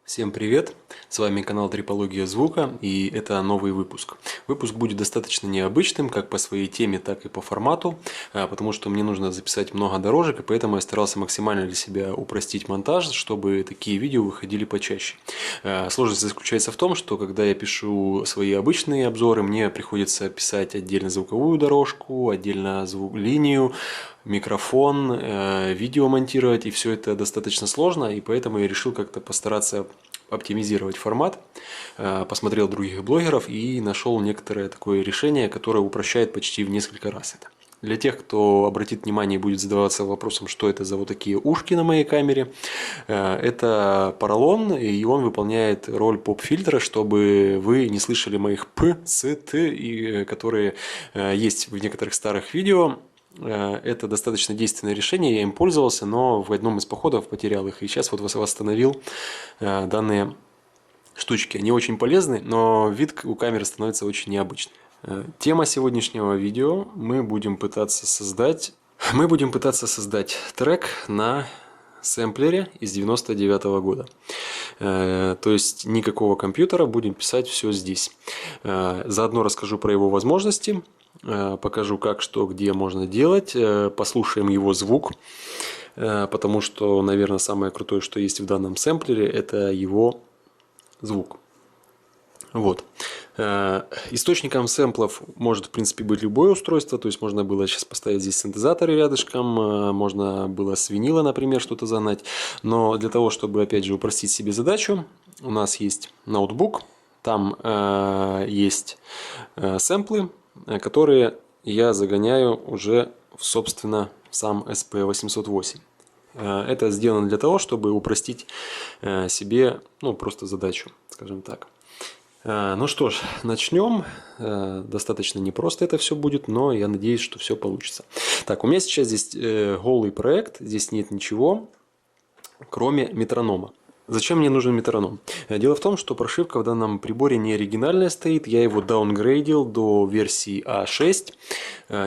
Всем привет! С вами канал Трипология звука, и это новый выпуск. Выпуск будет достаточно необычным, как по своей теме, так и по формату, потому что мне нужно записать много дорожек, и поэтому я старался максимально для себя упростить монтаж, чтобы такие видео выходили почаще. Сложность заключается в том, что когда я пишу свои обычные обзоры, мне приходится писать отдельно звуковую дорожку, отдельно линию, микрофон, видео монтировать, и все это достаточно сложно, и поэтому я решил как-то постараться оптимизировать формат, посмотрел других блогеров и нашел некоторое такое решение, которое упрощает почти в несколько раз это. Для тех, кто обратит внимание и будет задаваться вопросом, что это за вот такие ушки на моей камере, это поролон, и он выполняет роль поп-фильтра, чтобы вы не слышали моих п, с, т, которые есть в некоторых старых видео. Это достаточно действенное решение, я им пользовался, но в одном из походов потерял их, и сейчас вот восстановил данные штучки. Они очень полезны, но вид у камеры становится очень необычным. Тема сегодняшнего видео: мы будем пытаться создать трек на сэмплере из 99 года. То есть никакого компьютера, будем писать все здесь. Заодно расскажу про его возможности, покажу, как, что, где можно делать, послушаем его звук, потому что, наверное, самое крутое, что есть в данном сэмплере, это его звук. Вот. Источником сэмплов может, в принципе, быть любое устройство, то есть можно было сейчас поставить здесь синтезаторы рядышком, можно было с винила, например, что-то загнать, но для того, чтобы, опять же, упростить себе задачу, у нас есть ноутбук, там есть сэмплы, которые я загоняю уже, собственно, в сам SP808. Это сделано для того, чтобы упростить себе, просто задачу, скажем так. Ну что ж, начнем. Достаточно непросто это все будет, но я надеюсь, что все получится. Так, у меня сейчас здесь голый проект, здесь нет ничего, кроме метронома. Зачем мне нужен метроном? Дело в том, что прошивка в данном приборе не оригинальная стоит, я его даунгрейдил до версии А6,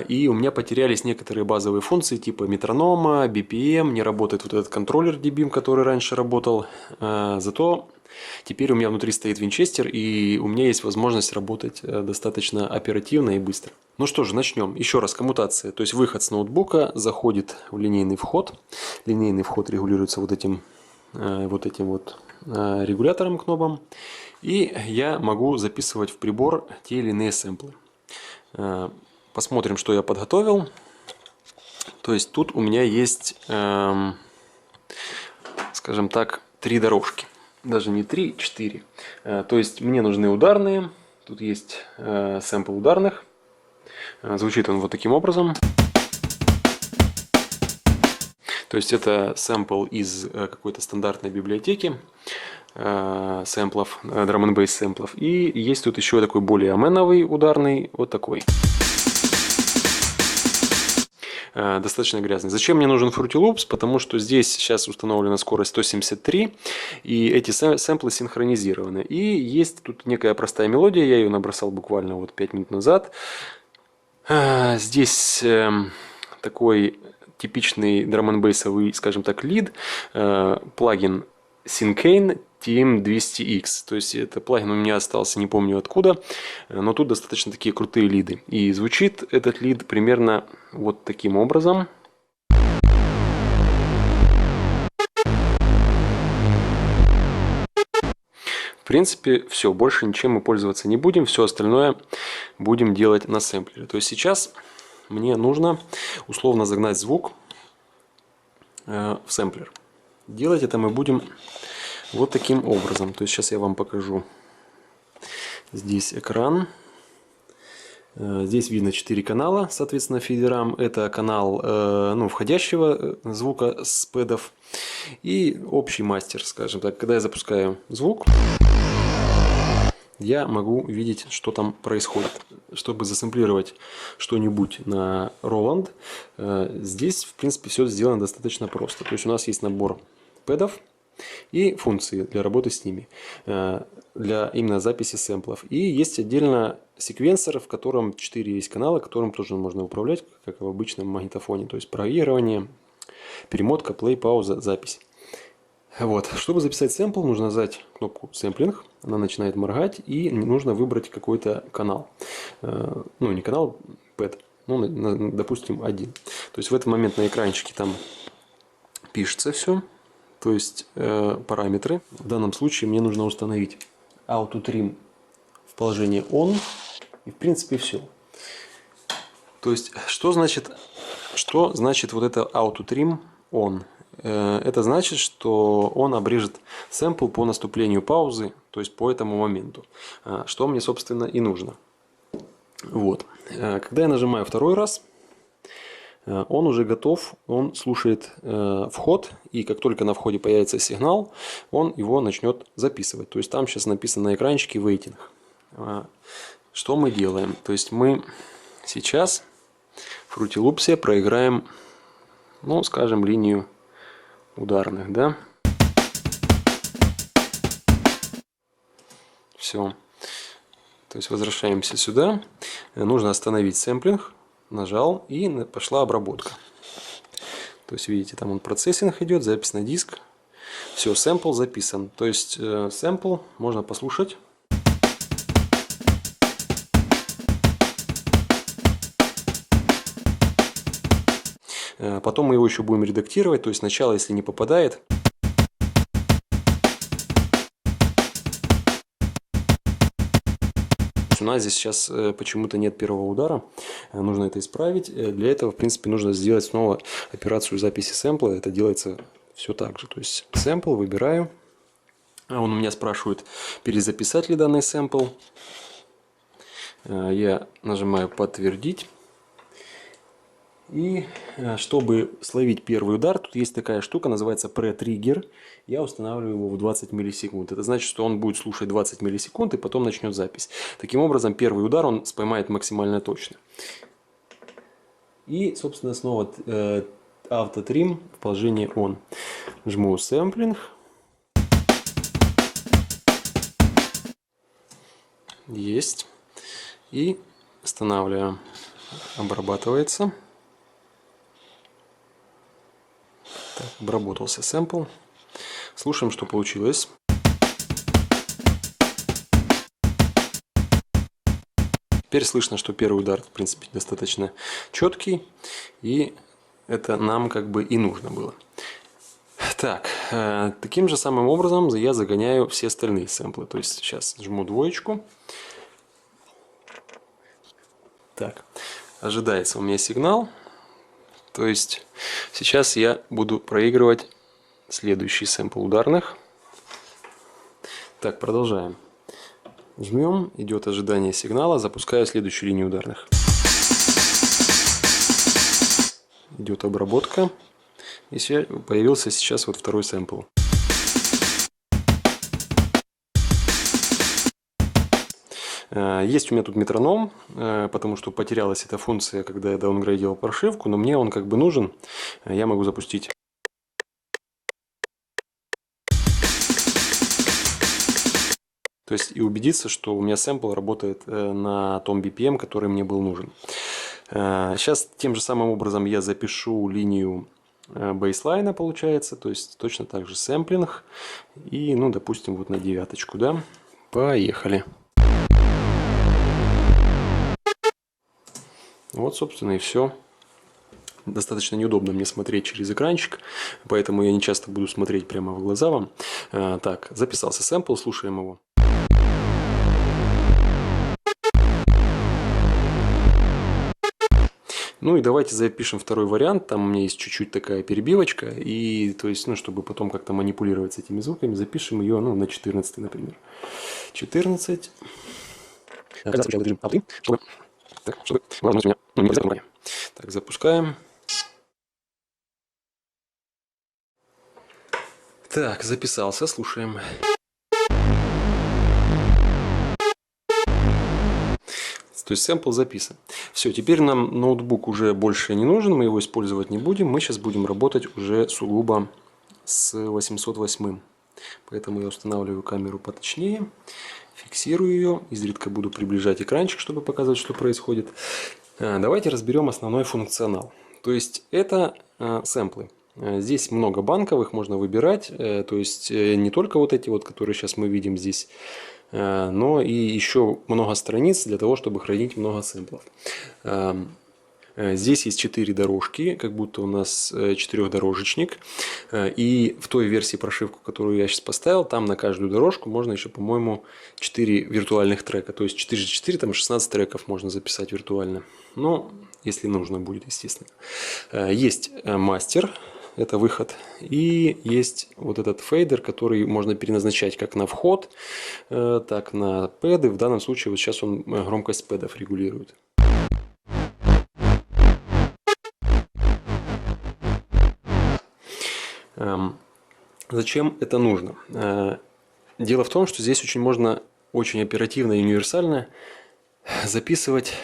и у меня потерялись некоторые базовые функции типа метронома, BPM, не работает вот этот контроллер dBIM, который раньше работал, зато теперь у меня внутри стоит винчестер, и у меня есть возможность работать достаточно оперативно и быстро. Ну что же, начнем. Еще раз, коммутация, то есть выход с ноутбука заходит в линейный вход. Линейный вход регулируется вот этим регулятором кнопом, и я могу записывать в прибор те или иные сэмплы. Посмотрим, что я подготовил. То есть тут у меня есть, скажем так, 3 дорожки. Даже не 3, 4. То есть мне нужны ударные. Тут есть сэмпл ударных. Звучит он вот таким образом. То есть это сэмпл из какой-то стандартной библиотеки сэмплов, Drum and Bass сэмплов. И есть тут еще такой более аменовый ударный, вот такой. Достаточно грязный. Зачем мне нужен Fruity Loops? Потому что здесь сейчас установлена скорость 173, и эти сэмплы синхронизированы. И есть тут некая простая мелодия, я ее набросал буквально вот 5 минут назад. Здесь такой типичный драм-н-бейсовый, скажем так, лид, плагин Syncane TM200X. То есть это плагин у меня остался, не помню откуда, но тут достаточно такие крутые лиды. И звучит этот лид примерно вот таким образом. В принципе, все, больше ничем мы пользоваться не будем, все остальное будем делать на сэмплере. То есть сейчас мне нужно условно загнать звук в сэмплер. Делать это мы будем вот таким образом. То есть сейчас я вам покажу. Здесь экран. Здесь видно 4 канала, соответственно, фидерам. Это канал входящего звука с пэдов и общий мастер, скажем так. Когда я запускаю звук, я могу видеть, что там происходит. Чтобы засэмплировать что-нибудь на Roland, здесь, в принципе, все сделано достаточно просто. То есть у нас есть набор пэдов и функции для работы с ними, для именно записи сэмплов. И есть отдельно секвенсор, в котором 4 есть канала, которым тоже можно управлять, как в обычном магнитофоне. То есть проигрывание, перемотка, плей, пауза, запись. Вот. Чтобы записать сэмпл, нужно нажать кнопку сэмплинг. Она начинает моргать, и нужно выбрать какой-то канал. Ну, не канал, pad. Ну, допустим, один. То есть в этот момент на экранчике там пишется все. То есть параметры. В данном случае мне нужно установить Auto Trim в положении On. И в принципе все. То есть что значит вот это Auto Trim On? Это значит, что он обрежет сэмпл по наступлению паузы, то есть по этому моменту. Что мне, собственно, и нужно. Вот. Когда я нажимаю второй раз, он уже готов, он слушает вход, и как только на входе появится сигнал, он его начнет записывать. То есть там сейчас написано на экранчике waiting. Что мы делаем? То есть мы сейчас в Fruity Loops проиграем, ну, скажем, линию ударных, да? Все. То есть возвращаемся сюда. Нужно остановить сэмплинг. Нажал, и пошла обработка. То есть видите, там он процессинг идет, запись на диск. Все, сэмпл записан. То есть сэмпл можно послушать. Потом мы его еще будем редактировать. То есть сначала, если не попадает, у нас здесь сейчас почему-то нет первого удара. Нужно это исправить. Для этого, в принципе, нужно сделать снова операцию записи сэмпла. Это делается все так же. То есть сэмпл выбираю. Он у меня спрашивает, перезаписать ли данный сэмпл. Я нажимаю подтвердить. И чтобы словить первый удар, тут есть такая штука, называется pre-trigger. Я устанавливаю его в 20 миллисекунд. Это значит, что он будет слушать 20 миллисекунд и потом начнет запись. Таким образом, первый удар он поймает максимально точно. И, собственно, снова Auto Trim в положении On. Жму сэмплинг. Есть. И останавливаем. Обрабатывается. Так, обработался сэмпл. Слушаем, что получилось. Теперь слышно, что первый удар, в принципе, достаточно четкий. И это нам как бы и нужно было. Так, таким же самым образом я загоняю все остальные сэмплы. То есть сейчас жму двоечку. Так, ожидается у меня сигнал. То есть сейчас я буду проигрывать следующий сэмпл ударных. Так, продолжаем. Жмем, идет ожидание сигнала, запускаю следующую линию ударных. Идет обработка. И появился сейчас вот второй сэмпл. Есть у меня тут метроном, потому что потерялась эта функция, когда я даунгрейдил прошивку, но мне он как бы нужен. Я могу запустить. То есть и убедиться, что у меня сэмпл работает на том BPM, который мне был нужен. Сейчас тем же самым образом я запишу линию бейслайна, получается. То есть точно так же сэмплинг. И, ну, допустим, вот на 9, да. Поехали. Вот, собственно, и все. Достаточно неудобно мне смотреть через экранчик, поэтому я не часто буду смотреть прямо в глаза вам. Так, записался сэмпл, слушаем его. Ну и давайте запишем второй вариант. Там у меня есть чуть-чуть такая перебивочка. И, то есть, ну, чтобы потом как-то манипулировать с этими звуками, запишем ее, ну, на 14, например. 14. Так, запускаем. Так, записался, слушаем. То есть сэмпл записан. Все, теперь нам ноутбук уже больше не нужен, мы его использовать не будем. Мы сейчас будем работать уже сугубо с 808. Поэтому я устанавливаю камеру поточнее, фиксирую ее, изредка буду приближать экранчик, чтобы показывать, что происходит. Давайте разберем основной функционал. То есть это сэмплы. Здесь много банковых, можно выбирать, то есть не только вот эти вот, которые сейчас мы видим здесь, но и еще много страниц для того, чтобы хранить много сэмплов. Здесь есть 4 дорожки, как будто у нас четырехдорожечник. И в той версии прошивку, которую я сейчас поставил, там на каждую дорожку можно еще, по-моему, 4 виртуальных трека. То есть 4 там 16 треков можно записать виртуально. Но если нужно будет, естественно. Есть мастер, это выход. И есть вот этот фейдер, который можно переназначать как на вход, так на пэды. В данном случае вот сейчас он громкость пэдов регулирует. Зачем это нужно? Дело в том, что здесь можно очень оперативно и универсально записывать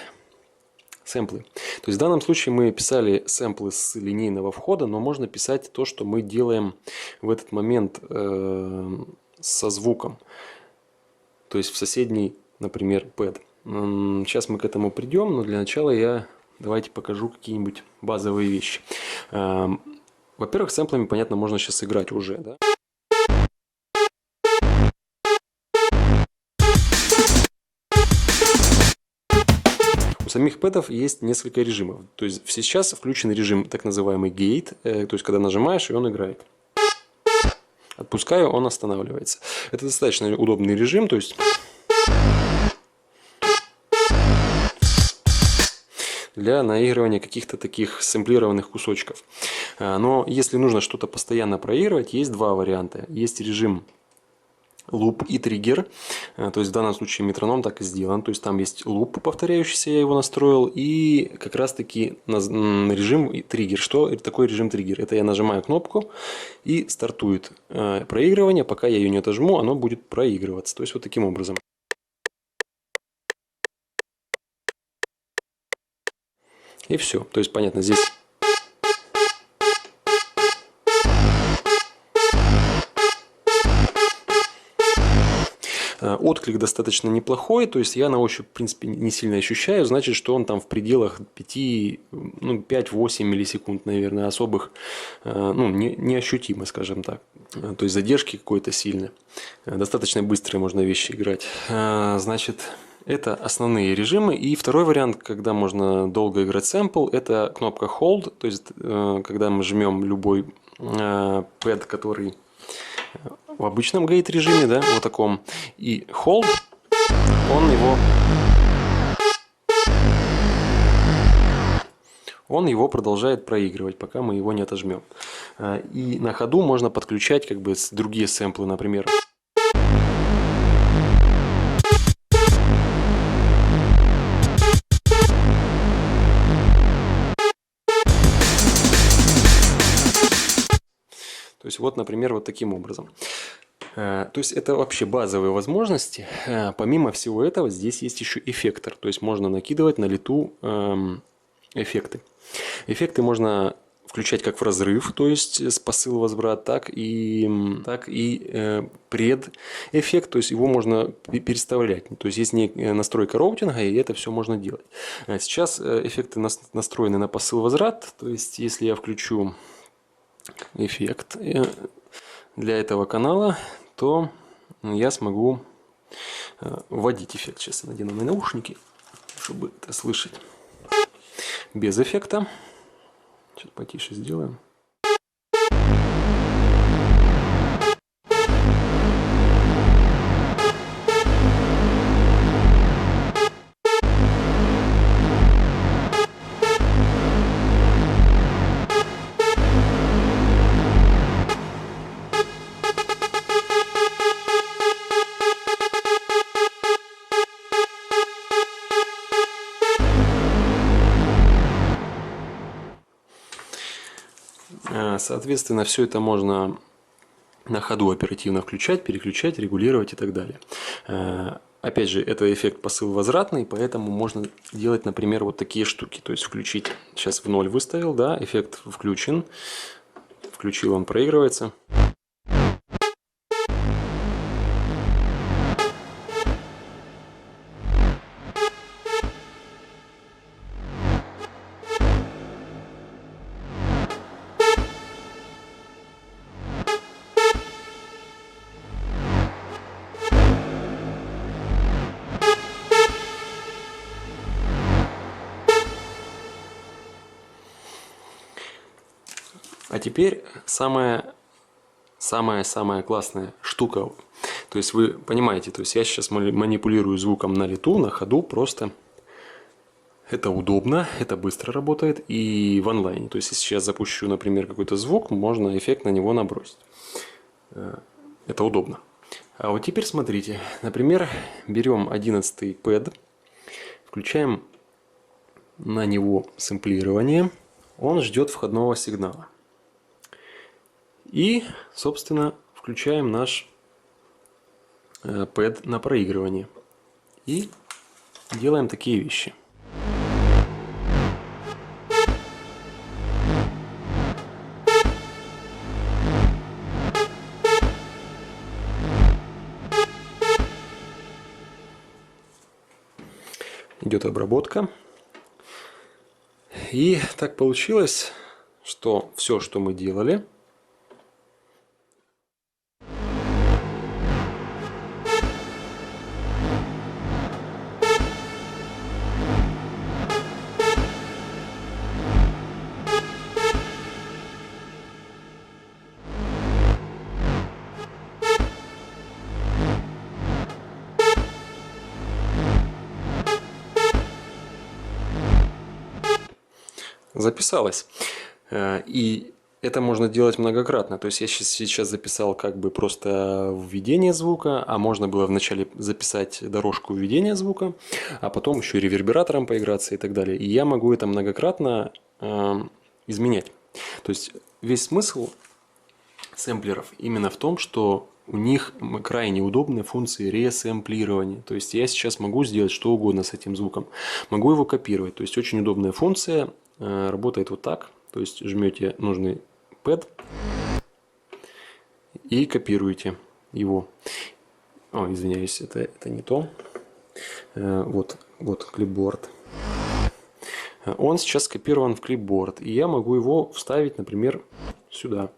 сэмплы. То есть в данном случае мы писали сэмплы с линейного входа, но можно писать то, что мы делаем в этот момент со звуком. То есть в соседний, например, пэд. Сейчас мы к этому придем, но для начала давайте покажу какие-нибудь базовые вещи. Во-первых, сэмплами, понятно, можно сейчас играть уже, да? У самих пэдов есть несколько режимов. То есть сейчас включен режим так называемый gate, то есть когда нажимаешь, и он играет. Отпускаю, он останавливается. Это достаточно удобный режим, то есть для наигрывания каких-то таких сэмплированных кусочков. Но если нужно что-то постоянно проигрывать, есть два варианта. Есть режим луп и триггер. То есть в данном случае метроном так и сделан. То есть там есть луп повторяющийся, я его настроил. И как раз таки режим триггер. Что такое режим триггер? Это я нажимаю кнопку и стартует проигрывание. Пока я ее не отожму, оно будет проигрываться. То есть вот таким образом. И все. То есть понятно, здесь отклик достаточно неплохой, то есть я на ощупь, в принципе, не сильно ощущаю, значит, что он там в пределах 5-8 миллисекунд, наверное, особых, неощутимо, скажем так. То есть задержки какой-то сильной. Достаточно быстрые можно вещи играть. Значит, это основные режимы. И второй вариант, когда можно долго играть сэмпл, это кнопка Hold, то есть когда мы жмем любой пэд, который в обычном гейт режиме, да, вот таком, и Hold, он его продолжает проигрывать, пока мы его не отожмем. И на ходу можно подключать как бы другие сэмплы, например. То есть вот, например, вот таким образом. То есть это вообще базовые возможности. Помимо всего этого, здесь есть еще эффектор. То есть можно накидывать на лету эффекты. Эффекты можно включать как в разрыв, то есть с посыл-возврат, так и предэффект, то есть его можно переставлять. То есть есть настройка роутинга, и это все можно делать. Сейчас эффекты настроены на посыл-возврат, то есть если я включу эффект для этого канала, то я смогу вводить эффект. Сейчас я надену мои наушники, чтобы это слышать без эффекта. Сейчас потише сделаем. Соответственно, все это можно на ходу оперативно включать, переключать, регулировать и так далее. Опять же, это эффект посыл-возвратный, поэтому можно делать, например, вот такие штуки. То есть включить, сейчас в 0 выставил, да, эффект включен, включил, он проигрывается. А теперь самая классная штука. То есть вы понимаете, то есть я сейчас манипулирую звуком на лету, на ходу просто. Это удобно, это быстро работает и в онлайне. То есть если я запущу, например, какой-то звук, можно эффект на него набросить. Это удобно. А вот теперь смотрите. Например, берем 11-й пэд, включаем на него сэмплирование. Он ждет входного сигнала. И, собственно, включаем наш пэд на проигрывание. И делаем такие вещи. Идет обработка. И так получилось, что все, что мы делали, записалось. И это можно делать многократно. То есть я сейчас записал как бы просто введение звука, а можно было вначале записать дорожку введения звука, а потом еще и ревербератором поиграться и так далее. И я могу это многократно изменять. То есть весь смысл сэмплеров именно в том, что у них крайне удобные функции ресэмплирования. То есть я сейчас могу сделать что угодно с этим звуком. Могу его копировать. То есть очень удобная функция. Работает вот так. То есть жмете нужный пэд и копируете его. О, извиняюсь, это не то. Вот клипборд. Он сейчас скопирован в клипборд. И я могу его вставить, например, сюда.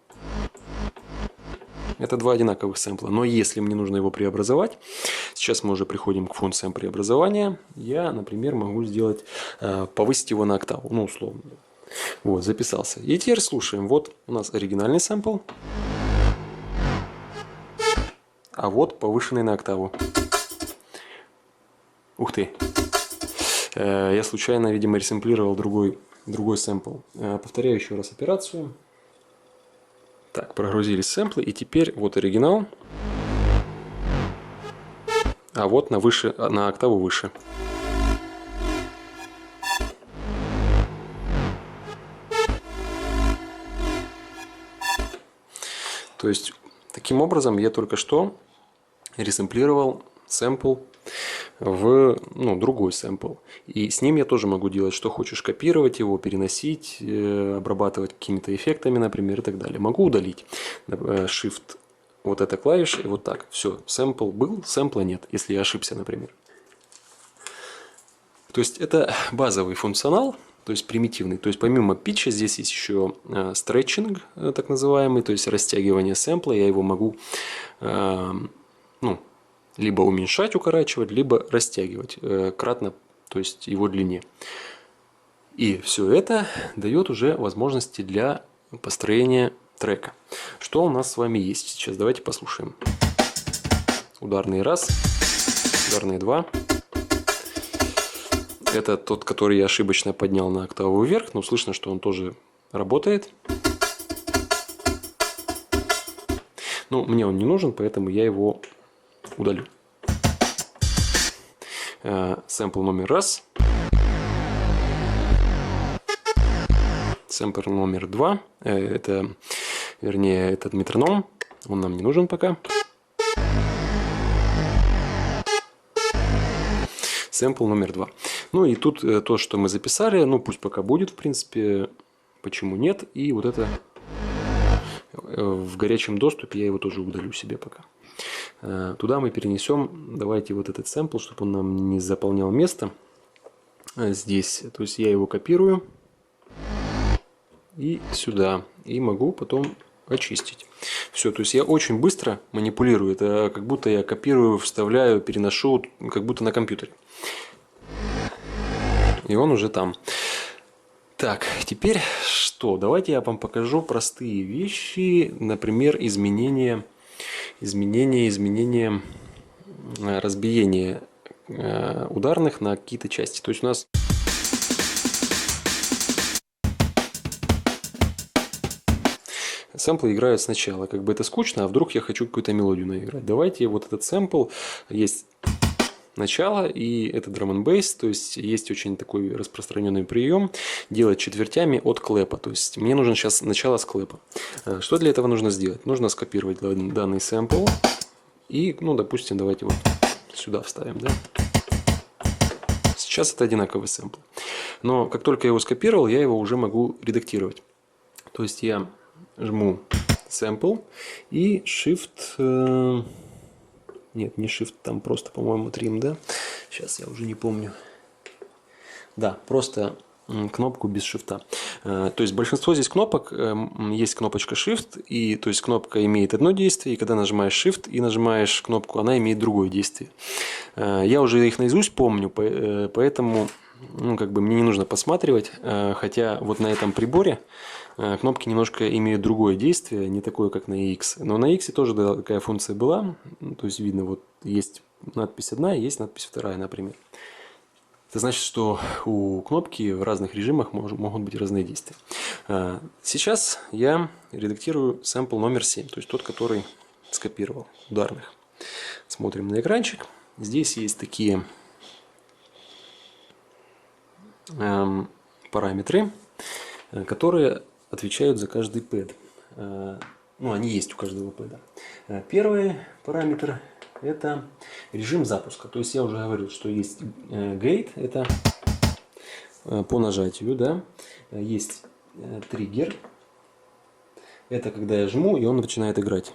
Это два одинаковых сэмпла. Но если мне нужно его преобразовать, сейчас мы уже приходим к функциям преобразования. Я, например, могу сделать, повысить его на октаву. Ну, условно. Вот, записался. И теперь слушаем. Вот у нас оригинальный сэмпл. А вот повышенный на октаву. Ух ты. Я случайно, видимо, ресэмплировал другой сэмпл. Повторяю еще раз операцию. Так, прогрузились сэмплы. И теперь вот оригинал. А вот на октаву выше. То есть, таким образом, я только что ресэмплировал сэмпл в другой сэмпл. И с ним я тоже могу делать, что хочешь, копировать его, переносить, обрабатывать какими-то эффектами, например, и так далее. Могу удалить. Shift, вот эта клавиша, и вот так. Все, сэмпл был, сэмпла нет, если я ошибся, например. То есть, это базовый функционал. То есть примитивный. То есть помимо питча здесь есть еще стретчинг, так называемый, то есть растягивание сэмпла. Я его могу либо уменьшать, укорачивать, либо растягивать кратно, то есть его длине. И все это дает уже возможности для построения трека. Что у нас с вами есть сейчас? Давайте послушаем. Ударный раз, ударный два. Это тот, который я ошибочно поднял на октаву вверх, но слышно, что он тоже работает. Но мне он не нужен, поэтому я его удалю. Сэмпл номер раз. Сэмпл номер два. Этот метроном. Он нам не нужен пока. Сэмпл номер два. Ну и тут то, что мы записали, пусть пока будет, в принципе, почему нет. И вот это в горячем доступе я его тоже удалю себе пока. Туда мы перенесем, давайте вот этот сэмпл, чтобы он нам не заполнял место здесь. То есть я его копирую и сюда. И могу потом очистить. Все, то есть я очень быстро манипулирую. Это как будто я копирую, вставляю, переношу, как будто на компьютере. И он уже там. Так, теперь что? Давайте я вам покажу простые вещи, например, изменение разбиения ударных на какие-то части. То есть у нас сэмплы играют сначала, как бы это скучно, а вдруг я хочу какую-то мелодию наиграть. Давайте вот этот сэмпл, есть начало, и это drum and bass, то есть есть очень такой распространенный прием делать четвертями от клэпа, то есть мне нужно сейчас начало с клэпа. Что для этого нужно сделать? Нужно скопировать данный сэмпл и, ну, допустим, давайте вот сюда вставим, да? Сейчас это одинаковый сэмпл, но как только я его скопировал, я его уже могу редактировать. То есть я жму sample и Shift, нет, не Shift, там просто, по-моему, Trim, да? Сейчас я уже не помню. Да, просто кнопку без шифта. То есть большинство здесь кнопок, есть кнопочка Shift, и то есть кнопка имеет одно действие, и когда нажимаешь Shift и нажимаешь кнопку, она имеет другое действие. Я уже их наизусть помню, поэтому ну, как бы мне не нужно посматривать, хотя вот на этом приборе кнопки немножко имеют другое действие, не такое, как на X. Но на X тоже такая функция была. То есть видно, вот есть надпись одна, есть надпись вторая, например. Это значит, что у кнопки в разных режимах могут быть разные действия. Сейчас я редактирую сэмпл номер 7, то есть тот, который скопировал ударных. Смотрим на экранчик. Здесь есть такие параметры, которые отвечают за каждый пэд. Ну, они есть у каждого пэда. Первый параметр – это режим запуска. То есть я уже говорил, что есть gate, это по нажатию, да. Есть триггер, это когда я жму, и он начинает играть.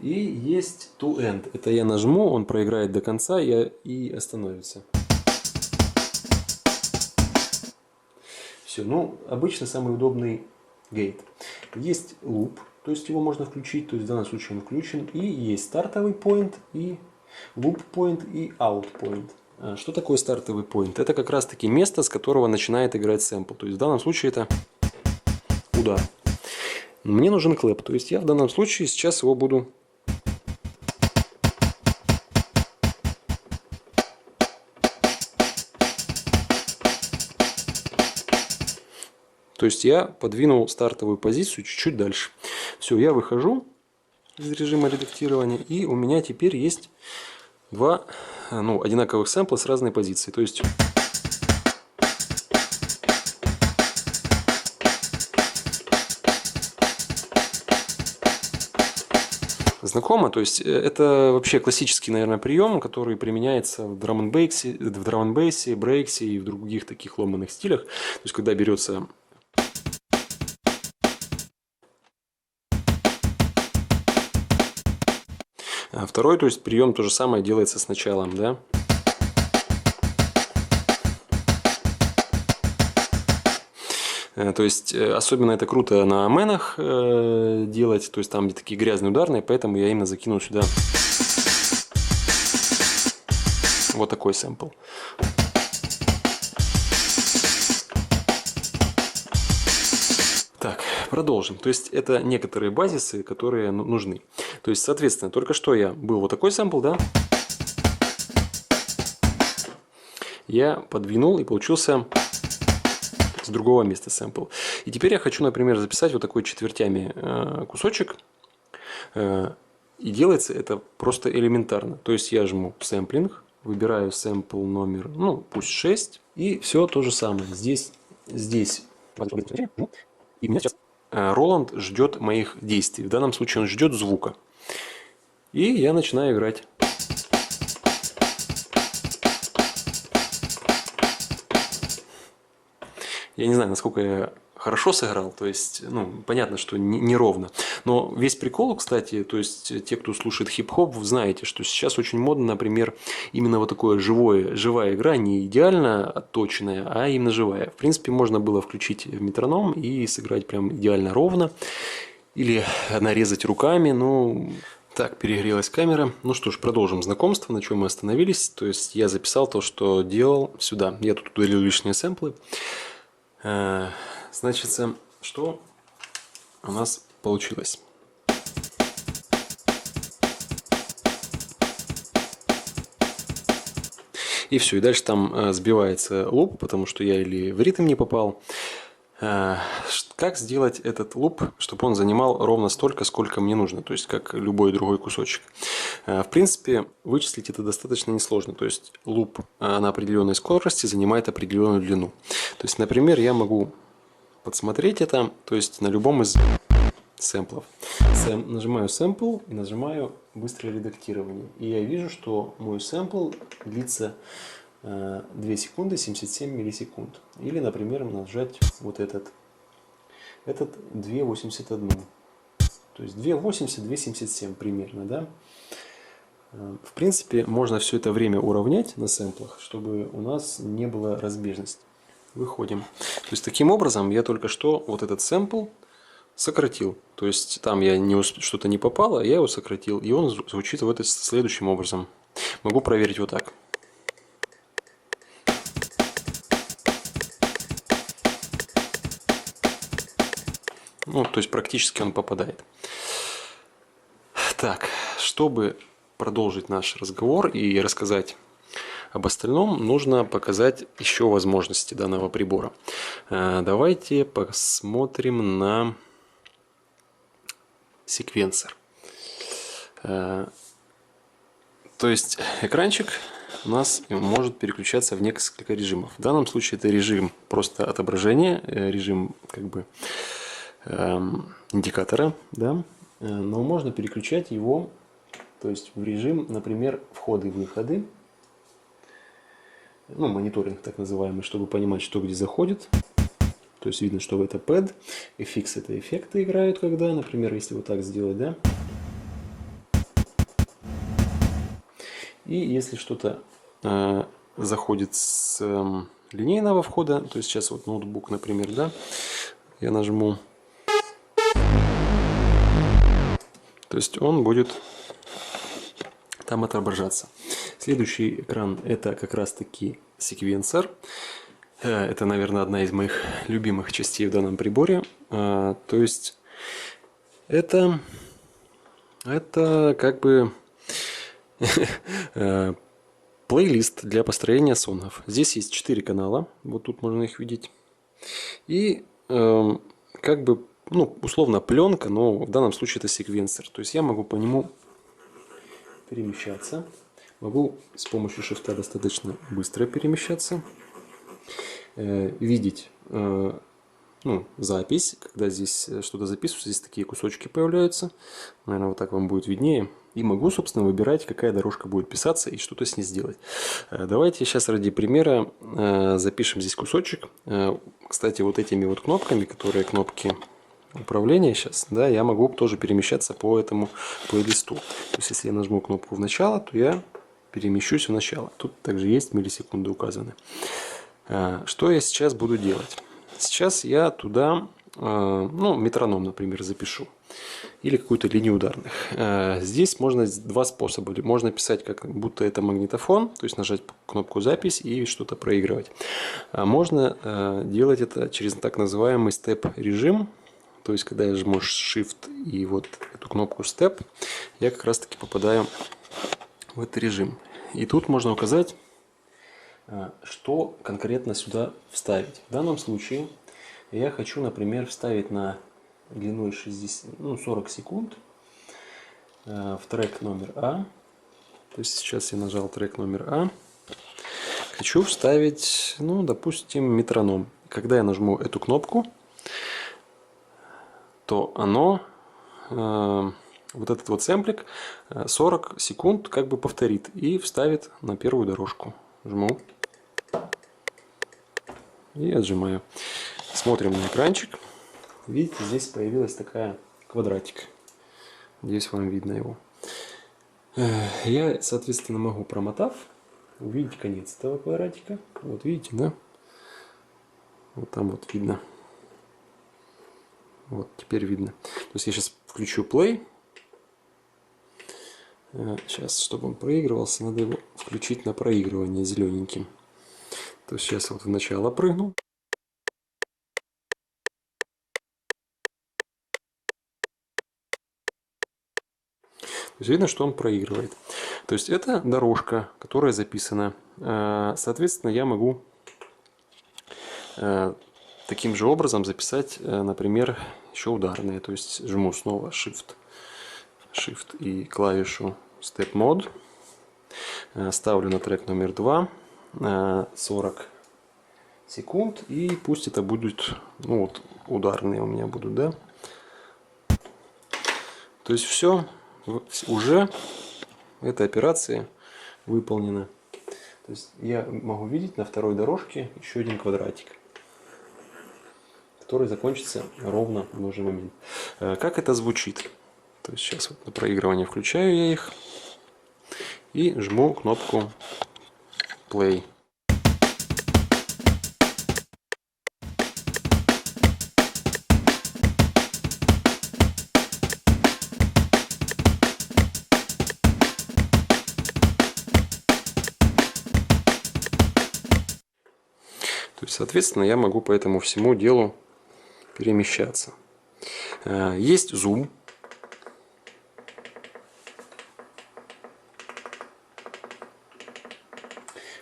И есть to end, это я нажму, он проиграет до конца и остановится. Все, ну, обычно самый удобный gate. Есть loop, то есть его можно включить, то есть в данном случае он включен. И есть стартовый point, и loop point, и out point. Что такое стартовый point? Это как раз таки место, с которого начинает играть сэмпл. То есть в данном случае это удар. Мне нужен клэп, то есть я в данном случае сейчас его буду То есть я подвинул стартовую позицию чуть-чуть дальше. Все, я выхожу из режима редактирования, и у меня теперь есть два одинаковых сэмпла с разной позиции. То есть знакомо, то есть это вообще классический, наверное, прием, который применяется в драм-н-бейсе, брейксе и в других таких ломаных стилях. То есть когда берется второй, то есть прием то же самое делается с началом, да. То есть особенно это круто на мэнах делать, то есть там где такие грязные ударные, поэтому я именно закинул сюда вот такой сэмпл. Так, продолжим. То есть это некоторые базисы, которые нужны. То есть, соответственно, только что был вот такой сэмпл, да? Я подвинул и получился с другого места сэмпл. И теперь я хочу, например, записать вот такой четвертями кусочек. И делается это просто элементарно. То есть я жму сэмплинг, выбираю сэмпл номер, пусть 6. И все то же самое. Здесь. И меня сейчас Роланд ждет моих действий. В данном случае он ждет звука. И я начинаю играть. Я не знаю, насколько я хорошо сыграл, то есть, понятно, что не ровно. Но весь прикол, кстати, то есть, те, кто слушает хип-хоп, вы знаете, что сейчас очень модно, например, именно вот такое живая игра, не идеально отточенная, а именно живая. В принципе, можно было включить метроном и сыграть прям идеально ровно, или нарезать руками, Так, перегрелась камера. Ну что ж, продолжим знакомство, на чем мы остановились. То есть я записал то, что делал сюда. Я тут удалил лишние сэмплы. Значит, что у нас получилось? И все, и дальше там сбивается луп, потому что я или в ритм не попал. Как сделать этот луп, чтобы он занимал ровно столько, сколько мне нужно, то есть как любой другой кусочек. В принципе, вычислить это достаточно несложно, то есть луп на определенной скорости занимает определенную длину. То есть, например, я могу подсмотреть это, то есть на любом из сэмплов. Нажимаю сэмпл и нажимаю быстрое редактирование. И я вижу, что мой сэмпл длится 2 секунды 77 миллисекунд. Или, например, нажать вот этот 2,81. То есть 2,80, 2,77 примерно, да? В принципе, можно все это время уравнять на сэмплах, чтобы у нас не было разбежности. Выходим. То есть таким образом я только что вот этот сэмпл сократил. То есть там я что-то не попало, я его сократил. И он звучит вот следующим образом. Могу проверить вот так. Ну, то есть практически он попадает. Так, чтобы продолжить наш разговор и рассказать об остальном, нужно показать еще возможности данного прибора. Давайте посмотрим на секвенсор. То есть экранчик у нас может переключаться в несколько режимов. В данном случае это режим просто отображения, режим как бы индикатора, да? Но можно переключать его, то есть в режим, например, входы и выходы, ну, мониторинг так называемый, чтобы понимать, что где заходит. То есть видно, что это pad, FX это эффекты играют, когда, например, если вот так сделать, да. И если что-то заходит с линейного входа, то есть сейчас вот ноутбук, например, да, я нажму, то есть он будет там отображаться. Следующий экран это как раз таки секвенсор. Это, наверное, одна из моих любимых частей в данном приборе. То есть это как бы плейлист для построения сонгов. Здесь есть 4 канала, вот тут можно их видеть. И как бы, ну, условно пленка, но в данном случае это секвенсор. То есть я могу по нему перемещаться. Могу с помощью шифта достаточно быстро перемещаться. Видеть запись, когда здесь что-то записывается, здесь такие кусочки появляются. Наверное, вот так вам будет виднее. И могу, собственно, выбирать, какая дорожка будет писаться и что-то с ней сделать. Давайте сейчас ради примера запишем здесь кусочек. Кстати, вот этими вот кнопками, которые кнопки управления сейчас, да, я могу тоже перемещаться по этому плейлисту. То есть, если я нажму кнопку в начало, то я перемещусь в начало. Тут также есть миллисекунды указаны. Что я сейчас буду делать? Сейчас я туда, метроном, например, запишу. Или какую-то линию ударных. Здесь можно два способа. Можно писать, как будто это магнитофон, то есть нажать кнопку запись и что-то проигрывать. Можно делать это через так называемый степ-режим. То есть, когда я жму Shift и вот эту кнопку Step, я как раз таки попадаю в этот режим. И тут можно указать, что конкретно сюда вставить. В данном случае я хочу, например, вставить на длиной 40 секунд в трек номер А. То есть сейчас я нажал трек номер А. Хочу вставить, допустим, метроном. Когда я нажму эту кнопку, то оно, вот этот вот сэмплик, 40 секунд как бы повторит и вставит на первую дорожку. Жму и отжимаю. Смотрим на экранчик. Видите, здесь появилась такая квадратик. Здесь вам видно его. Я, соответственно, могу, промотав, увидеть конец этого квадратика. Вот видите, да? Вот там вот видно. Вот, теперь видно. То есть я сейчас включу play. Сейчас, чтобы он проигрывался, надо его включить на проигрывание зелененьким. То есть сейчас вот в начало прыгнул. То есть видно, что он проигрывает. То есть это дорожка, которая записана. Соответственно, я могу таким же образом записать, например, еще ударные. То есть жму снова Shift и клавишу Step Mode. Ставлю на трек номер 2 40 секунд. И пусть это будет, ну вот, ударные у меня будут, да. То есть все, уже эта операция выполнена. То есть я могу видеть на второй дорожке еще один квадратик, который закончится ровно в нужный момент. Как это звучит? То есть сейчас вот на проигрывание включаю я их и жму кнопку Play. То есть, соответственно, я могу по этому всему делу перемещаться. Есть зум.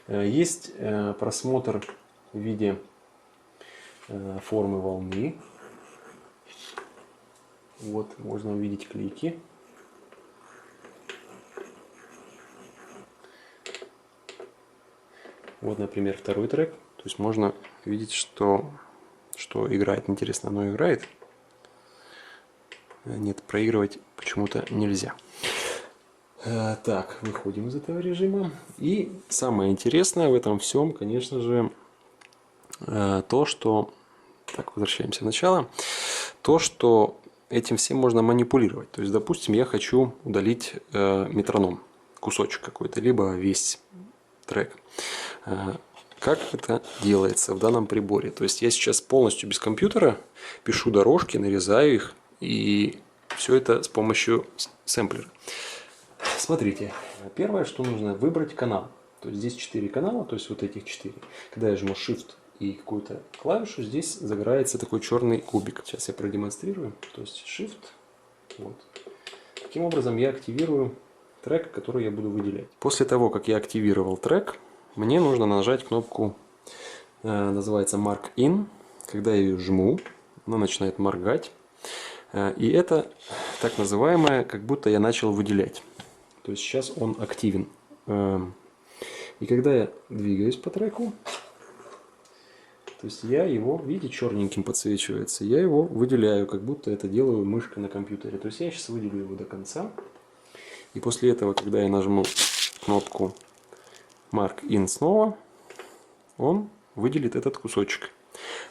Есть просмотр в виде формы волны. Вот, можно увидеть клики. Вот, например, второй трек. То есть можно видеть, что играет. Интересно, оно играет? Нет, проигрывать почему-то нельзя. Так, выходим из этого режима. И самое интересное в этом всем, конечно же, то, что... Так, возвращаемся в начало. То, что этим всем можно манипулировать. То есть, допустим, я хочу удалить метроном, кусочек какой-то, либо весь трек. Как это делается в данном приборе? То есть я сейчас полностью без компьютера пишу дорожки, нарезаю их, и все это с помощью сэмплера. Смотрите, первое, что нужно, выбрать канал. То есть здесь 4 канала, то есть вот этих 4. Когда я жму Shift и какую-то клавишу, здесь загорается такой черный кубик. Сейчас я продемонстрирую. То есть Shift. Вот. Таким образом я активирую трек, который я буду выделять. После того, как я активировал трек, мне нужно нажать кнопку, называется Mark In. Когда я ее жму, она начинает моргать. И это так называемое, как будто я начал выделять. То есть сейчас он активен. И когда я двигаюсь по треку, то есть я его, видите, черненьким подсвечивается, я его выделяю, как будто это делаю мышкой на компьютере. То есть я сейчас выделю его до конца. И после этого, когда я нажму кнопку Mark In снова, он выделит этот кусочек.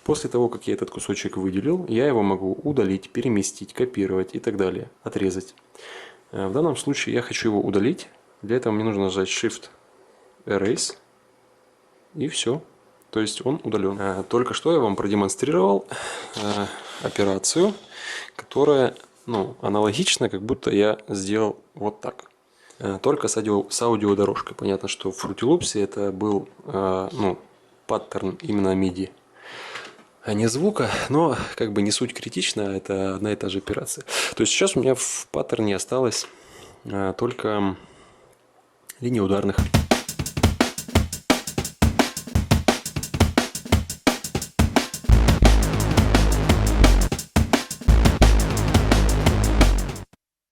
После того, как я этот кусочек выделил, я его могу удалить, переместить, копировать и так далее, отрезать. В данном случае я хочу его удалить. Для этого мне нужно нажать Shift Erase. И все. То есть он удален. Только что я вам продемонстрировал операцию, которая аналогична, как будто я сделал вот так. Только с аудиодорожкой. Понятно, что в Fruity Loops это был паттерн именно MIDI, а не звука, но как бы не суть критична, это одна и та же операция. То есть сейчас у меня в паттерне осталось только линии ударных.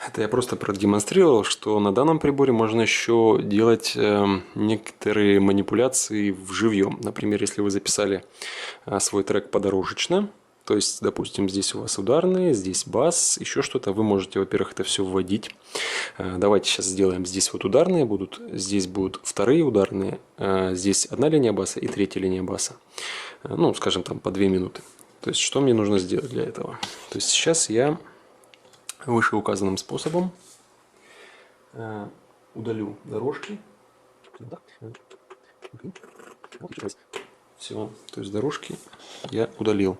Это я просто продемонстрировал, что на данном приборе можно еще делать некоторые манипуляции вживьем. Например, если вы записали свой трек подорожечно, то есть, допустим, здесь у вас ударные, здесь бас, еще что-то, вы можете, во-первых, это все вводить. Давайте сейчас сделаем. Здесь вот ударные будут, здесь будут вторые ударные, здесь одна линия баса и третья линия баса. Ну, скажем, там по 2 минуты. То есть, что мне нужно сделать для этого? То есть, сейчас я вышеуказанным способом удалю дорожки. Все, то есть дорожки я удалил.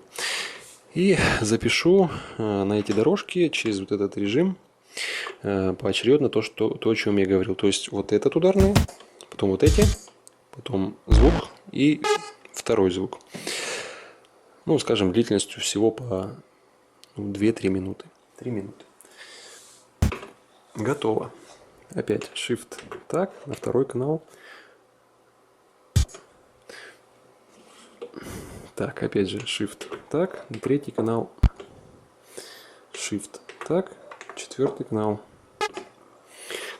И запишу на эти дорожки через вот этот режим поочередно то, о чем я говорил. То есть вот этот ударный, потом вот эти, потом звук и второй звук. Ну, скажем, длительностью всего по 2-3 минуты. 3 минуты. Готово. Опять Shift так, на второй канал. Так, опять же Shift так, на третий канал. Shift так, четвертый канал.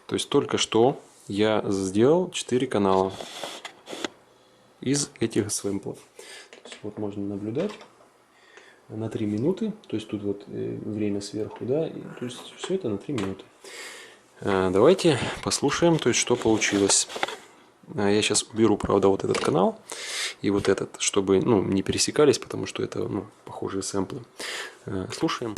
То есть только что я сделал 4 канала из этих сэмплов. Вот можно наблюдать на 3 минуты. То есть тут вот время сверху, да. И, то есть все это на 3 минуты. Давайте послушаем, то есть что получилось. Я сейчас уберу, правда, вот этот канал и вот этот, чтобы не пересекались, потому что это похожие сэмплы. Слушаем.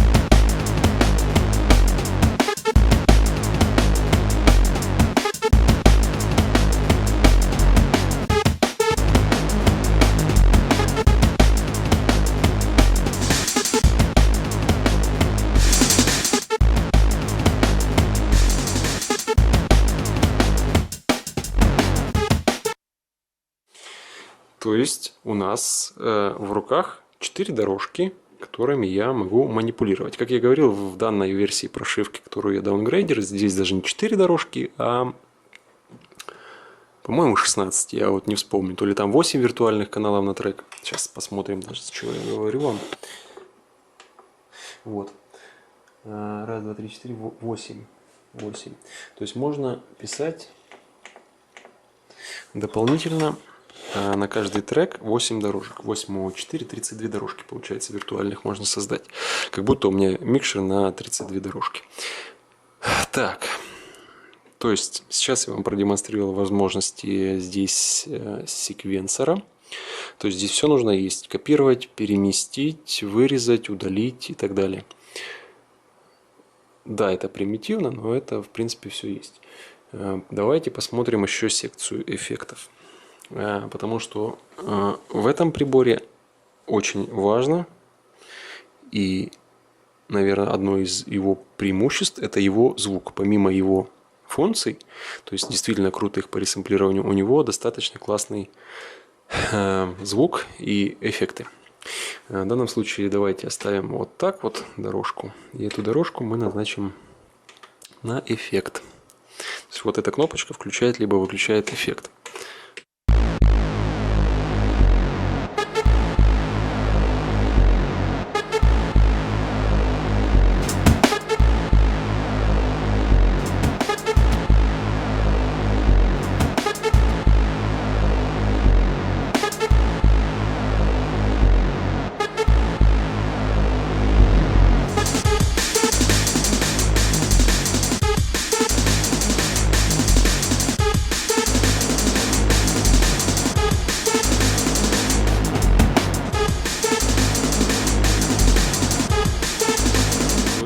То есть у нас в руках 4 дорожки, которыми я могу манипулировать. Как я говорил, в данной версии прошивки, которую я даунгрейдер, здесь даже не 4 дорожки, а, по-моему, 16. Я вот не вспомню. То ли там 8 виртуальных каналов на трек. Сейчас посмотрим даже, что я говорю вам. Вот. Раз, два, три, четыре, 8. 8. То есть можно писать дополнительно на каждый трек 8 дорожек. 8 4, 32 дорожки, получается, виртуальных можно создать. Как будто у меня микшер на 32 дорожки. Так. То есть сейчас я вам продемонстрировал возможности здесь секвенсора. То есть здесь все нужно есть. Копировать, переместить, вырезать, удалить и так далее. Да, это примитивно, но это в принципе все есть. Давайте посмотрим еще секцию эффектов. Потому что в этом приборе очень важно и, наверное, одно из его преимуществ – это его звук. Помимо его функций, то есть действительно крутых по ресэмплированию, у него достаточно классный звук и эффекты. В данном случае давайте оставим вот так вот дорожку. И эту дорожку мы назначим на эффект. То есть вот эта кнопочка включает либо выключает эффект.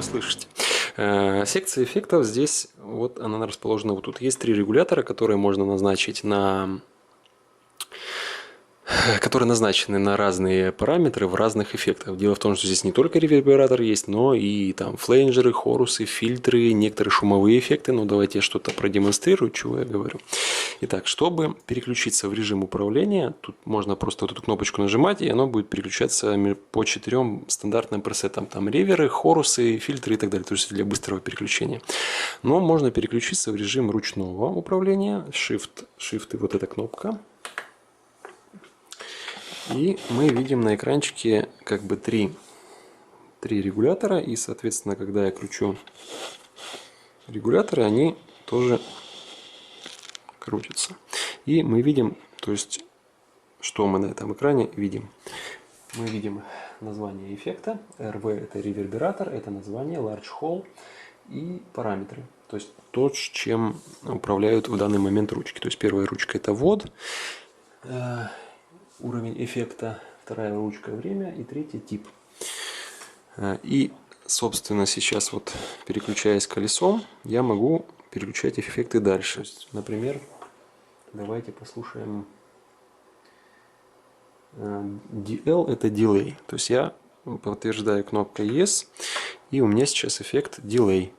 Слышите. Секция эффектов здесь, вот она расположена вот тут. Есть 3 регулятора, которые можно назначить которые назначены на разные параметры в разных эффектах. Дело в том, что здесь не только ревербератор есть, но и там флейнджеры, хорусы, фильтры, некоторые шумовые эффекты. Ну, давайте я что-то продемонстрирую, чего я говорю. Итак, чтобы переключиться в режим управления, тут можно просто вот эту кнопочку нажимать, и оно будет переключаться по 4 стандартным пресетам. Там реверы, хорусы, фильтры и так далее. То есть для быстрого переключения. Но можно переключиться в режим ручного управления. Shift и вот эта кнопка. И мы видим на экранчике как бы 3 регулятора. И, соответственно, когда я кручу регуляторы, они тоже крутятся. И мы видим, то есть, что мы на этом экране видим. Мы видим название эффекта. RV это ревербератор, это название, Large Hall и параметры. То есть то, чем управляют в данный момент ручки. То есть первая ручка это ввод. Уровень эффекта, вторая ручка время и третий тип. И, собственно, сейчас вот переключаясь колесом, я могу переключать эффекты дальше. Например, давайте послушаем DL, это delay. То есть я подтверждаю кнопкой Yes, и у меня сейчас эффект delay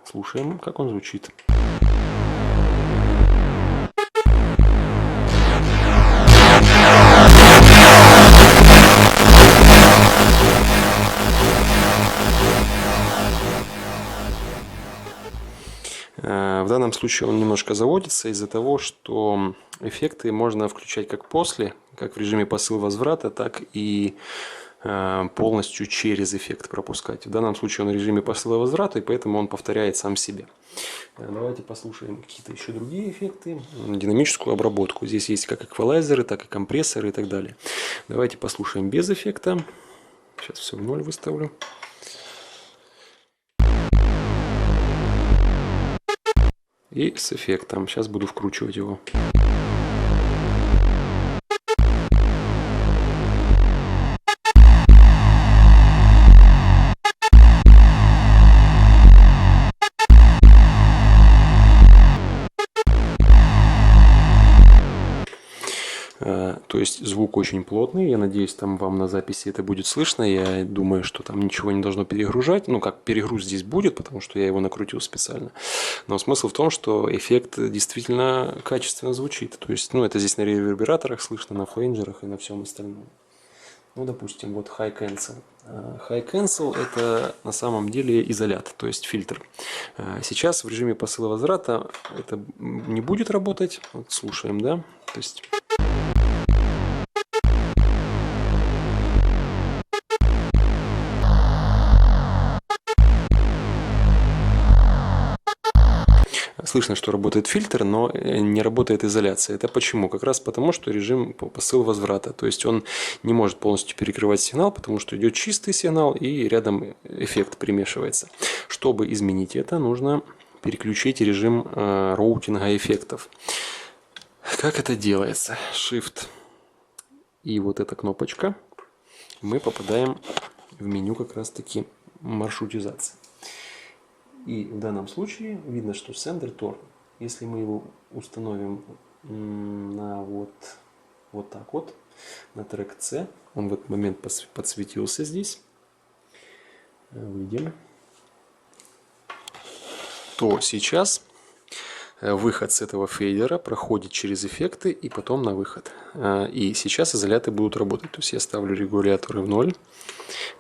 Слушаем, как он звучит. В данном случае он немножко заводится из-за того, что эффекты можно включать как после, как в режиме посыл-возврата, так и полностью через эффект пропускать. В данном случае он в режиме посыла-возврата, и поэтому он повторяет сам себе. Давайте послушаем какие-то еще другие эффекты. Динамическую обработку. Здесь есть как эквалайзеры, так и компрессоры и так далее. Давайте послушаем без эффекта. Сейчас все в ноль выставлю. И с эффектом. Сейчас буду вкручивать его. То есть звук очень плотный. Я надеюсь, там вам на записи это будет слышно. Я думаю, что там ничего не должно перегружать. Ну, как перегруз здесь будет, потому что я его накрутил специально. Но смысл в том, что эффект действительно качественно звучит. То есть, ну, это здесь на ревербераторах слышно, на флейнджерах и на всем остальном. Ну, допустим, вот High Cancel. High Cancel – это на самом деле изолят, то есть фильтр. Сейчас в режиме посыла-возврата это не будет работать. Вот слушаем, да? То есть... Слышно, что работает фильтр, но не работает изоляция. Это почему? Как раз потому, что режим посыл-возврата. То есть он не может полностью перекрывать сигнал, потому что идет чистый сигнал и рядом эффект примешивается. Чтобы изменить это, нужно переключить режим роутинга эффектов. Как это делается? Shift и вот эта кнопочка. Мы попадаем в меню как раз таки маршрутизации. И в данном случае видно, что sender torn. Если мы его установим на вот так вот, на трек C, он в этот момент подсветился здесь, выйдем, то сейчас выход с этого фейдера проходит через эффекты и потом на выход. И сейчас изоляты будут работать. То есть я ставлю регуляторы в 0,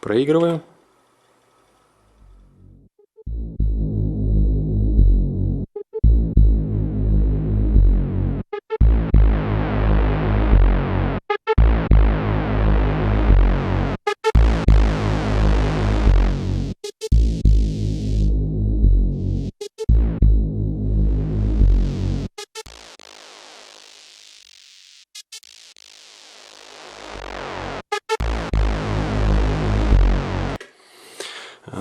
проигрываю.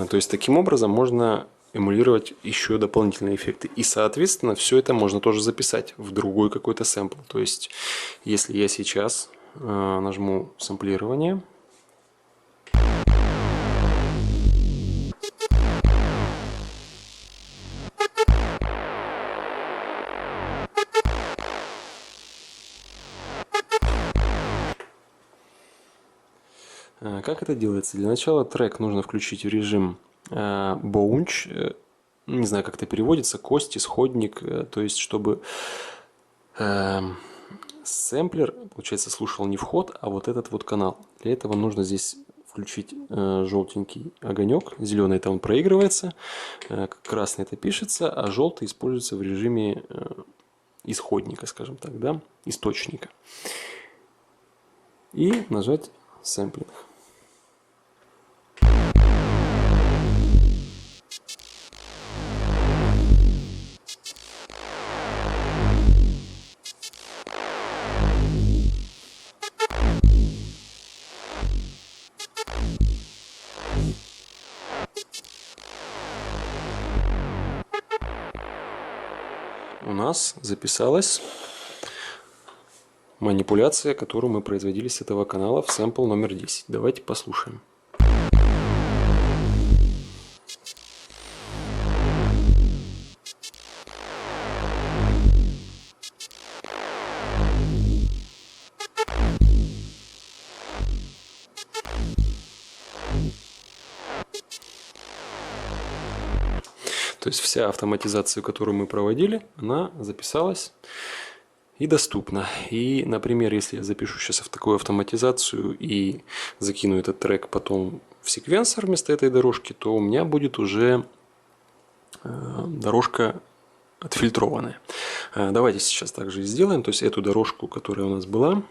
То есть таким образом можно эмулировать еще дополнительные эффекты. И, соответственно, все это можно тоже записать в другой какой-то сэмпл. То есть, если я сейчас нажму сэмплирование, как это делается? Для начала трек нужно включить в режим Bounce, не знаю, как это переводится, кость, исходник, то есть, чтобы сэмплер, получается, слушал не вход, а вот этот вот канал. Для этого нужно здесь включить желтенький огонек, зеленый это он проигрывается, красный это пишется, а желтый используется в режиме исходника, скажем так, да, источника. И нажать сэмплинг. У нас записалась манипуляция, которую мы производили с этого канала в сэмпл номер 10. Давайте послушаем. То То есть вся автоматизация, которую мы проводили, она записалась и доступна. И, например, если я запишу сейчас в такую автоматизацию и закину этот трек потом в секвенсор вместо этой дорожки, то у меня будет уже дорожка отфильтрованная. Давайте сейчас также и сделаем. То есть эту дорожку, которая у нас была,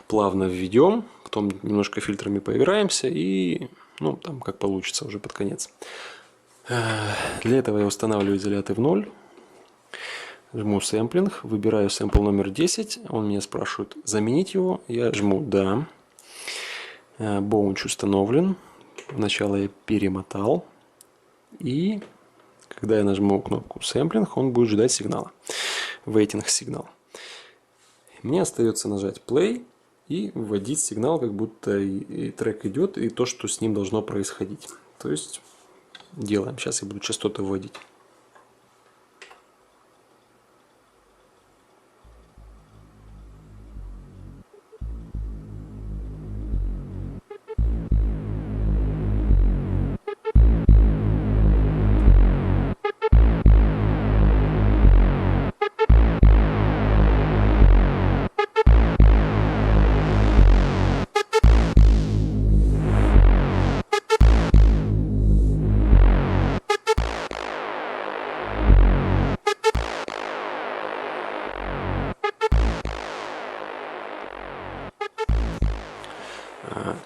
плавно введем, потом немножко фильтрами поиграемся и, ну, там как получится уже под конец. Для этого я устанавливаю изоляты в 0. Жму сэмплинг, выбираю сэмпл номер 10. Он меня спрашивает заменить его. Я жму да. Боунч установлен. Вначале я перемотал. И когда я нажму кнопку сэмплинг, он будет ждать сигнала. Waiting сигнал. Мне остается нажать play и вводить сигнал, как будто и трек идет, и то, что с ним должно происходить. То есть делаем. Сейчас я буду частоты вводить.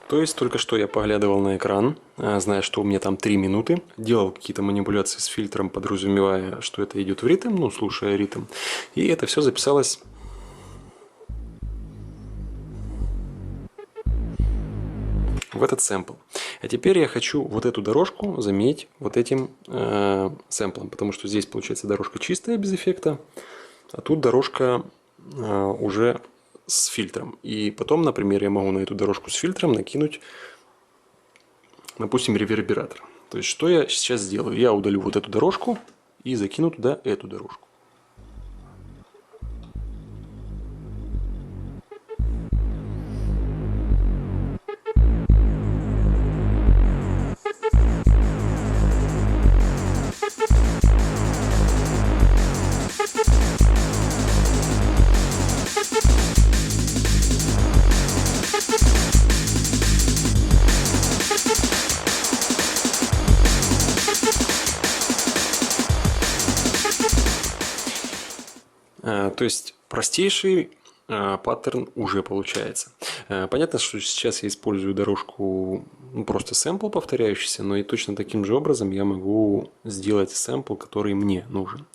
То есть только что я поглядывал на экран, зная, что у меня там 3 минуты, делал какие-то манипуляции с фильтром, подразумевая, что это идет в ритм, ну, слушая ритм. И это все записалось в этот сэмпл. А теперь я хочу вот эту дорожку заменить вот этим сэмплом, потому что здесь получается дорожка чистая, без эффекта, а тут дорожка уже с фильтром. И потом, например, я могу на эту дорожку с фильтром накинуть, допустим, ревербератор. То есть, что я сейчас сделаю? Я удалю вот эту дорожку и закину туда эту дорожку. То есть простейший паттерн уже получается. Понятно, что сейчас я использую дорожку, ну, просто сэмпл повторяющийся, но и точно таким же образом я могу сделать сэмпл, который мне нужен.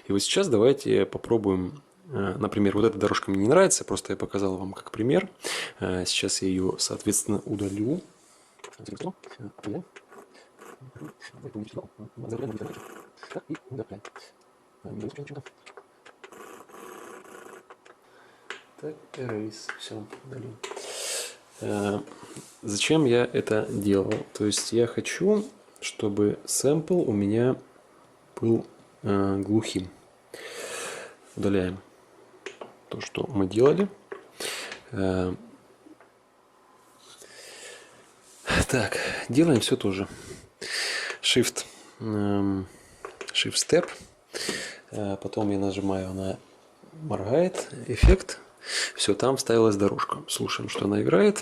И вот сейчас давайте попробуем. Например, вот эта дорожка мне не нравится, просто я показал вам как пример. Сейчас я ее, соответственно, удалю. Так, erase, все, удалил. Зачем я это делал? То есть я хочу, чтобы сэмпл у меня был глухим. Удаляем то, что мы делали. Так, делаем все тоже. Shift Step. Потом я нажимаю на моргает, эффект. Все, там вставилась дорожка. Слушаем, что она играет.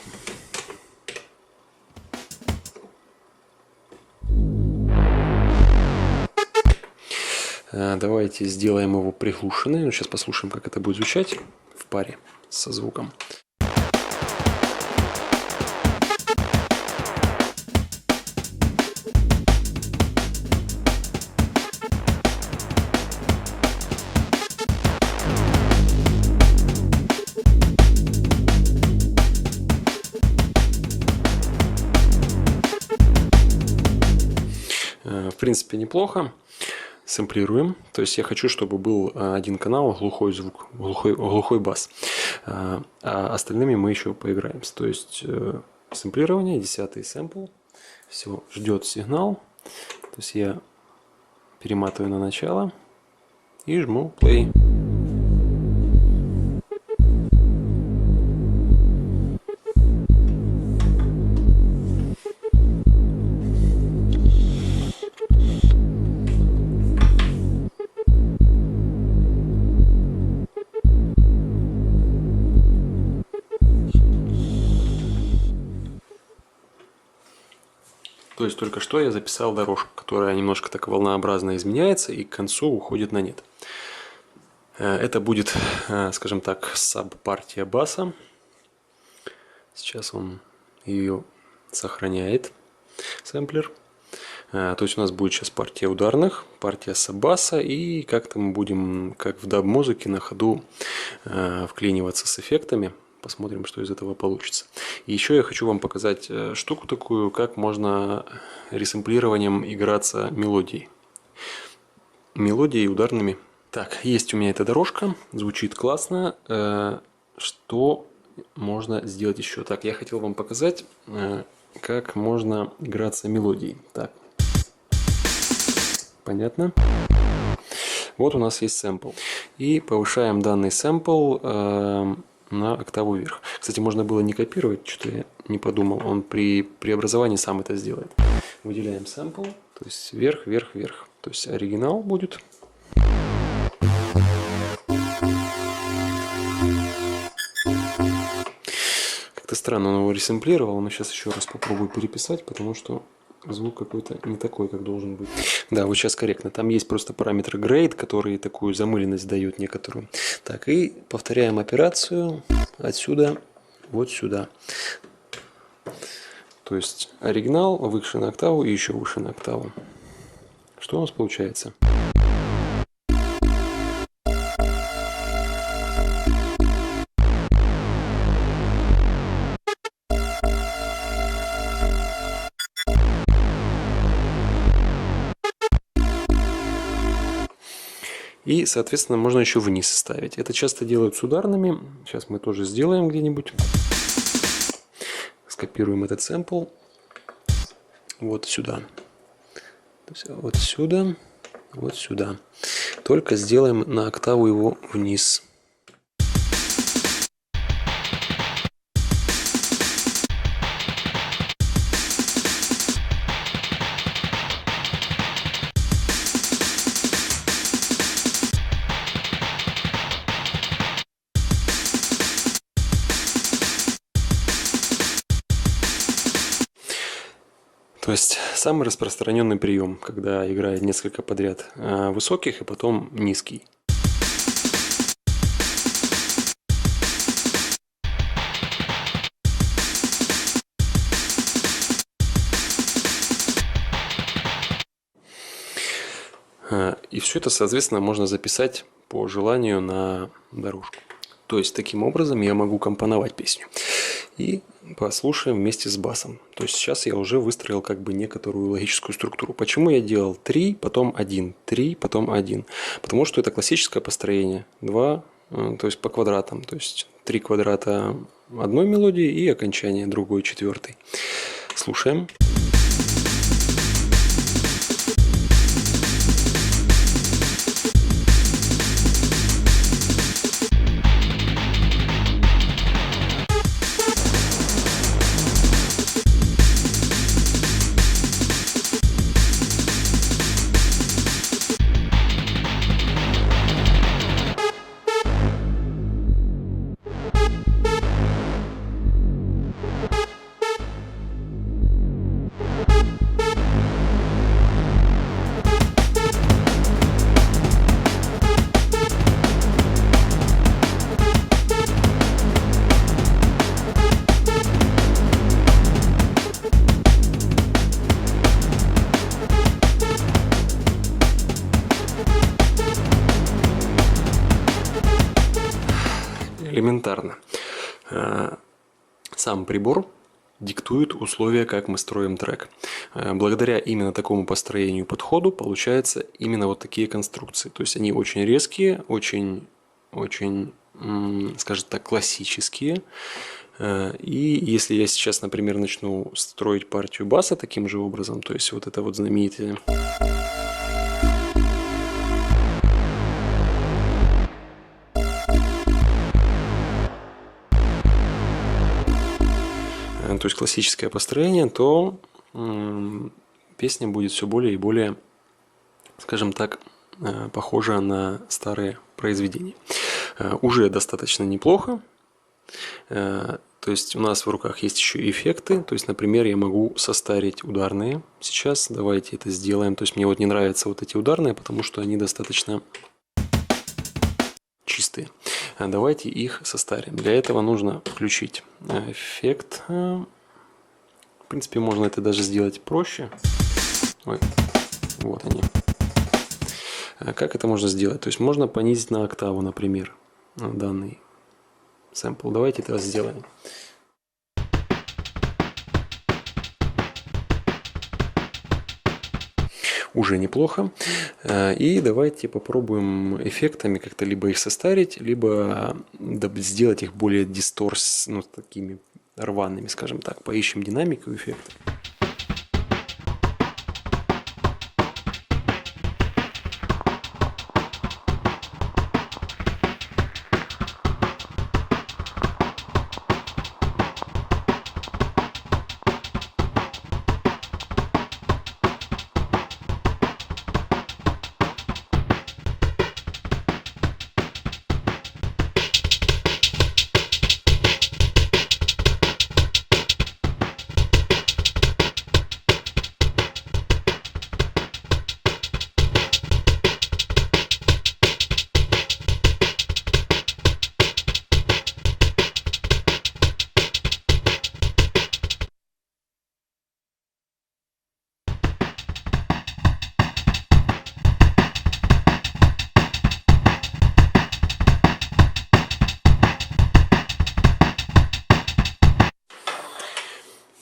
Давайте сделаем его приглушенным. Сейчас послушаем, как это будет звучать в паре со звуком. В принципе, неплохо. Сэмплируем. То есть я хочу, чтобы был один канал, глухой звук, глухой бас. А остальными мы еще поиграемся. То есть сэмплирование, 10-й сэмпл. Все, ждет сигнал. То есть я перематываю на начало и жму play. То есть только что я записал дорожку, которая немножко так волнообразно изменяется и к концу уходит на нет. Это будет, скажем так, саб-партия баса. Сейчас он ее сохраняет, сэмплер. То есть у нас будет сейчас партия ударных, партия саб-баса, и как-то мы будем, как в даб-музыке, на ходу вклиниваться с эффектами. Посмотрим, что из этого получится. И еще я хочу вам показать штуку такую, как можно ресэмплированием играться мелодией. Мелодией ударными. Так, есть у меня эта дорожка, звучит классно. Что можно сделать еще? Так, я хотел вам показать, как можно играться мелодией. Так, понятно? Вот у нас есть сэмпл. И повышаем данный сэмпл на октаву вверх. Кстати, можно было не копировать, что-то я не подумал. Он при преобразовании сам это сделает. Выделяем сэмпл, то есть вверх, вверх, вверх. То есть оригинал будет. Как-то странно он его ресэмплировал, но сейчас еще раз попробую переписать, потому что звук какой-то не такой, как должен быть. Да, вот сейчас корректно. Там есть просто параметр grade, который такую замыленность дает некоторую. Так, и повторяем операцию отсюда вот сюда. То есть оригинал выше на октаву и еще выше на октаву. Что у нас получается? И, соответственно, можно еще вниз ставить. Это часто делают с ударными. Сейчас мы тоже сделаем где-нибудь. Скопируем этот сэмпл вот сюда. То есть вот сюда, вот сюда. Только сделаем на октаву его вниз. То есть самый распространенный прием, когда играет несколько подряд высоких и потом низкий. И все это, соответственно, можно записать по желанию на дорожку. То есть таким образом я могу компоновать песню. И послушаем вместе с басом. То есть сейчас я уже выстроил как бы некоторую логическую структуру. Почему я делал 3, потом 1, 3, потом 1? Потому что это классическое построение. 2, то есть по квадратам. То есть 3 квадрата одной мелодии и окончание другой, четвертой. Слушаем. Элементарно. Сам прибор диктует условия, как мы строим трек. Благодаря именно такому построению подходу получаются именно вот такие конструкции. То есть они очень резкие, очень, скажем так, классические. И если я сейчас, например, начну строить партию баса таким же образом, то есть вот это вот знаменитое... То есть классическое построение, то песня будет все более и более, скажем так, похожа на старые произведения. Уже достаточно неплохо. То есть у нас в руках есть еще и эффекты. То есть, например, я могу состарить ударные сейчас. Давайте это сделаем. То есть мне вот не нравятся вот эти ударные, потому что они достаточно чистые. Давайте их состарим. Для этого нужно включить эффект. В принципе, можно это даже сделать проще. Ой, вот они. Как это можно сделать? То есть можно понизить на октаву, например, данный сэмпл. Давайте это сделаем. Уже неплохо. И давайте попробуем эффектами как-то либо их состарить, либо сделать их более ну, такими рваными, скажем так. Поищем динамику эффекта.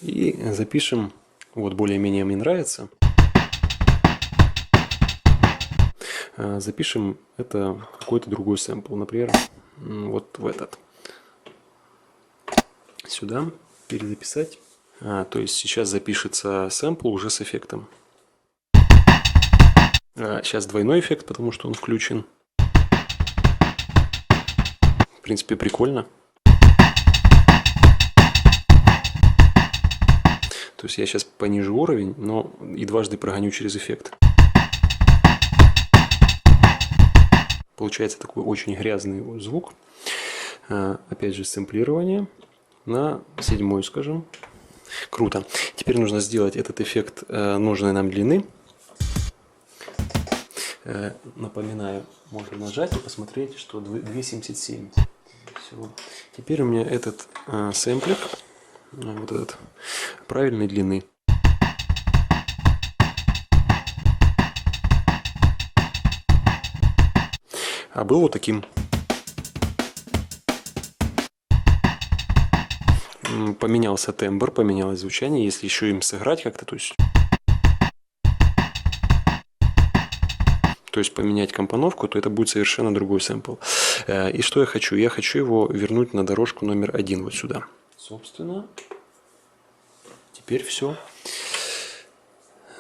И запишем, вот более-менее мне нравится. Запишем это в какой-то другой сэмпл, например, вот в этот. Сюда перезаписать. То есть сейчас запишется сэмпл уже с эффектом. Сейчас двойной эффект, потому что он включен. В принципе, прикольно. То есть я сейчас понижу уровень, но и дважды прогоню через эффект. Получается такой очень грязный звук. Опять же, сэмплирование на 7, скажем. Круто. Теперь нужно сделать этот эффект нужной нам длины. Напоминаю, можно нажать и посмотреть, что 2,77. Все. Теперь у меня этот сэмплер, вот этот, правильной длины. А был вот таким. Поменялся тембр, поменялось звучание. Если еще им сыграть как-то, то есть поменять компоновку, то это будет совершенно другой сэмпл. И что я хочу? Я хочу его вернуть на дорожку номер 1 вот сюда. Собственно, теперь все.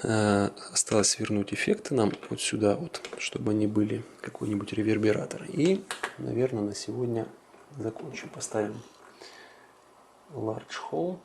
Осталось вернуть эффекты нам вот сюда, вот, чтобы они были какой-нибудь ревербератор. И, наверное, на сегодня закончим. Поставим Large Hole.